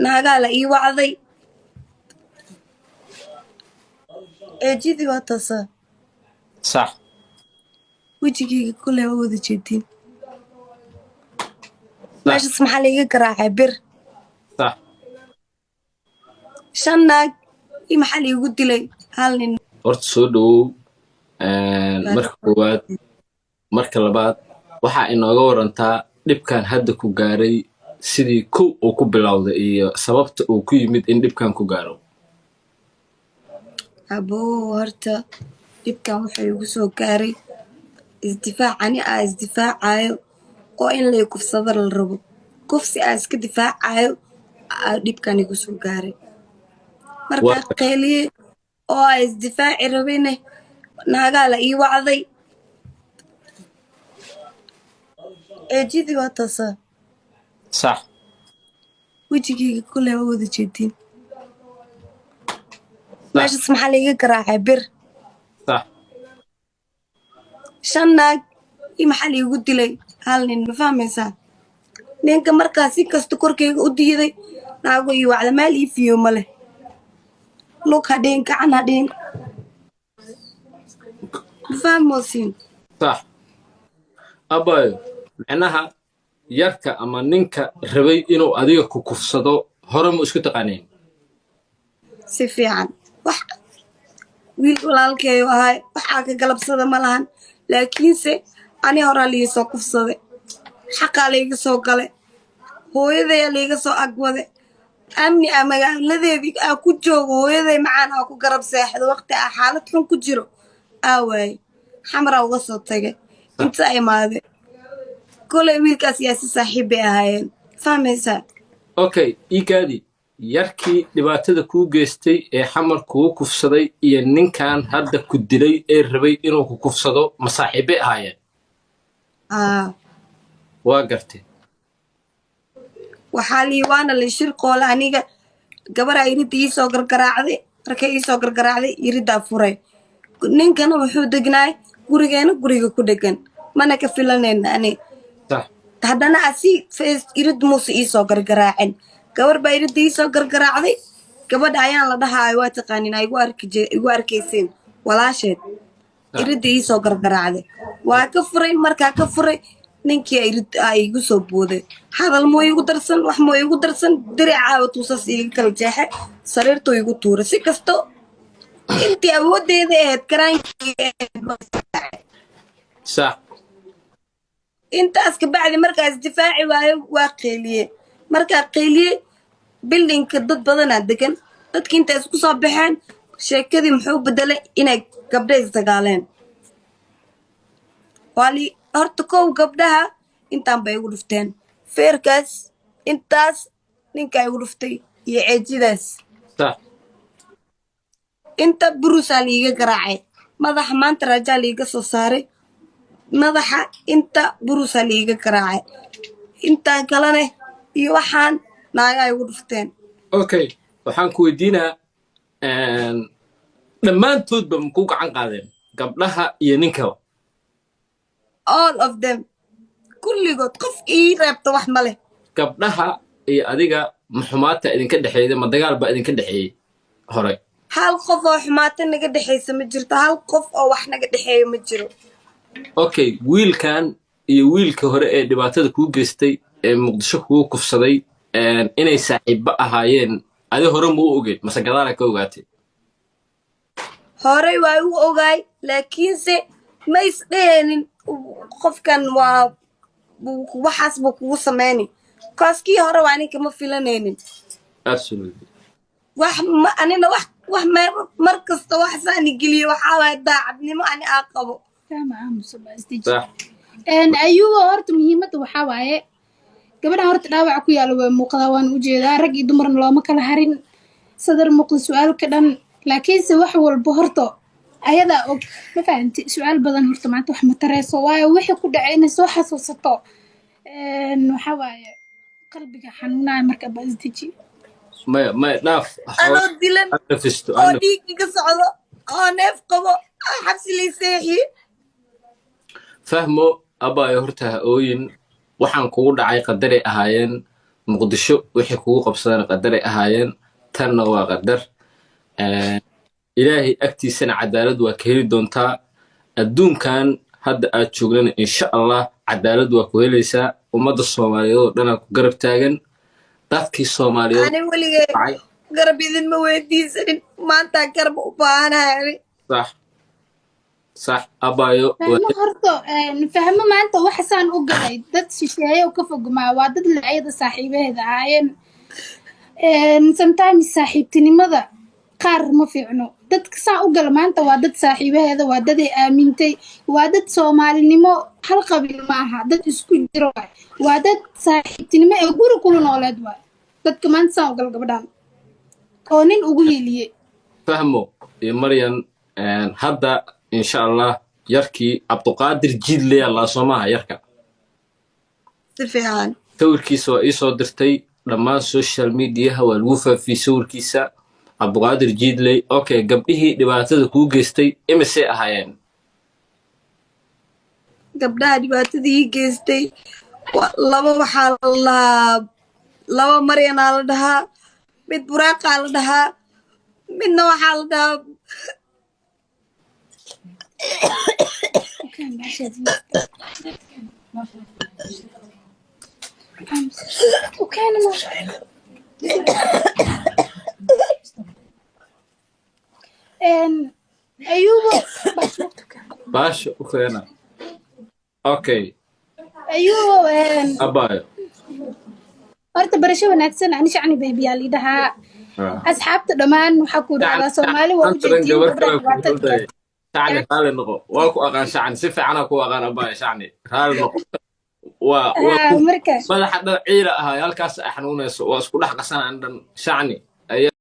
naagaala ii wacday eejidii waa taasaa صح wejigayga koley waa wada jeedin صح meeshas maxaa laiga garaacay bir صح 5 naag iyo maxaa laigu dilay 1 nin horta soo dhawow marka koowaad marka labaad waxaa inooga warantaa dhibkan hadda ku gaaray sidii kow uu ku bilowday iyo sababta uu ku yimid in dhibkan ku gaaro aboo horta dhibkan wuxuu igu soo gaaray isdifaac ani aa isdifaacayo oo in lay kufsado la rabo kufsi aa iska difaacayo aa dhibkan igu soo gaaray markaa qeeliye oo aa isdifaaci rabine naagaa la ii wacday eejidii waa taasaa صح wejigayga koley waa wada jeedin meeshas maxaa laiga garaacay bir صح 5 naag iyo maxaa laigu dilay 1 nin ma fahmaysaa ninka markaa si kasta korkayga u diiday naago ii wacda meel ii fiyo ma leh lug hadhiin gacan hadhiin ma fahmoosiin صح abayo macnaha yarka ama ninka rabay inuu adiga ku kufsado hore ma isku taqaanayn si fiican wax wiil walaalkeeyu ahay waxaa ka galabsada ma lahan laakiinse ani horaa liiga soo kufsaday xaqaa laiga soo galay hooyadaya laiga soo agwade amni aa magaaladeedii aa ku joogo hooyaday macaan aa ku garab seexdo waqti aa xaalad xun ku jiro aa waaye xamaraa uga soo tagay inta imaade koley wiilkaas yaa si saaxiib bay ahaayeen fahmaysaa okay igaadi yarkii dhibaatada kuu geystay ee xamar kugu kufsaday iyo ninkan hadda ku dilay ee rabay inuu ku kufsado ma saaxiibbay ahaayeen waa gartay waxaa lii waana la shirqoola aniga gabaraa iridda iisoo gargaraacday markay iisoo gargaraacday iriddaa furay ninkana wuxuu degnaay gurigeena guriga ku dhegan mana ka filanayna ani haddana asi irid muuse iisoo gargaraacin gabar baa iridda iisoo gargaraacday gabadha ayaan la dhahaayo waa taqaanin igu arkayseen walaasheed iridda iisoo gargaraacday waa ka furay markaa ka furay ninkii igu soo booday hadal moo igu darsan wax moo igu darsan diricaawa tuusas iga kala jeexe sariirtuu igu tuuray si kasto intii awoodeeda ahayd صح intaas kabacdi markaas difaaci waayo waa qeeliye markaa qeeliye bildinka dad badanaa degan dadki inta isku soo baxeen sheekadii muxuu bedelay inay gabdha isdagaaleen waali horta kow gabdhaha intaan bay igu dhufteen feerkaas intaas ninkaa igu dhuftay iyo ceejidaas صح inta buruusaa liiga garaacay madaxa maanta raajaa liiga soo saaray madaxa inta buruusaa liiga garaacay intaan kalene iyo waxaan naagaa igu dhufteen okay waxaan ku weydiinaa dhammaantoodba makuu gacan qaadeen gabdhaha iyo ninkaba all of them kulligood qof ii reebta wax ma leh gabdhaha iyo adiga ma xumaata idinka dhexeeyda ma dagaal baa idinka dhexeeyey hore hal qof oo xumaata naga dhexaysa ma jirto hal qof oo wax naga dhexeeyo ma jiro okay wiilkan iyo wiilka hore ee dhibaatada kuu geystay ee muqdisho kugu kufsaday inay saaxiibba ahaayeen adi hore ma u ogeed mase gadaala ka ogaatay horey waa u ogaay laakiinse ma isdheheenin qofkan waa waxaas buu kugu samayni kooskii hore waa ninka ma filanaynin absolutely wax anina wax mar kasta wax saani geliyo waxaa waaye daacadnimo ani aa qabo ayuga horta muhiimadda waxaa waaye gabadhan horta dhaawaca ku yaala waa muuqdaa waan u jeedaa rag iyo dumarna looma kala harin sadar muuqda su-aalka dhan laakiinse wax walba horta ayadaa og ma fahanti su-aal badan horta maanta wax ma tareyso waayo wixii ku dhacay inay soo xasuusato waxaa waaye qalbiga xanuunaya marka baa isdeji maya dhaaf anoo dilan oo dhiiggi ka socdo oo neef qabo xabsi lay seexiye fahmo abaayo horta ha ooyin waxaan kugu dhacay qadaray ahaayeen muqdisho wixii kugu qabsadana qadaray ahaayeen tanna waa qadar ilaahay agtiisana cadaalad waa ka heli doontaa adduunkan hadda aad joognana insha allah cadaalad waa ku helaysaa ummadda soomaaliyeed oo dhanaa ku garab taagan dadkii soomaaliyeed ani weligay garab idinma weydiisanin maanta garab u baahanahay صح صح أبايو fahmo horta fahmo maanta waxasaan u galay dad shisheeye oo ka fogmaa waa dad lacyada saaxiibaheeda ahaayeen sometimes saaxiibtinimada qaar ma fiicno dadka saan u gala maanta waa dad saaxiibaheeda waa dad ay aamintay waa dad soomaalinimo hal qabiil ma aha dad isku jiro waay waa dad saaxiibtinimo ee guri kula nooleed waay dadka maanta saan u gala gabadhaan oo nin ugu hiiliyey فهمو يا مريم هذا إن شاء الله يركي عبد القادر جيد لي الله سماها يركا si fiican توركي سو إيسو درتي لما السوشيال ميديا هو الوفا في سوركيسا عبد القادر جيد لي أوكي قبله دبعتها كو جيستي إمسي أهايان gabdhaha dhibaatadii ii geystay laba waxaa la dhahaa laba maryanaa la dhahaa mid buraaqaa la dhahaa midna waxaa la dhahaa ayuubo باش أوكينا أوكي ayuubo أبايو horta barasho wanaagsan ani shacni baybiyaa lidhahaa asxaabta dhammaan waxaa ku dhacdaa soomaali waa u jeedtiin gabdhaha dhibaatada شعني رالي نقو واكو أغان شعني سيفي عنا كو أغان أبايو شعني رالي نقو marka madaxa dhan ciila ahaa halkaas axnuunayso waa isku dhex qasan andan shacni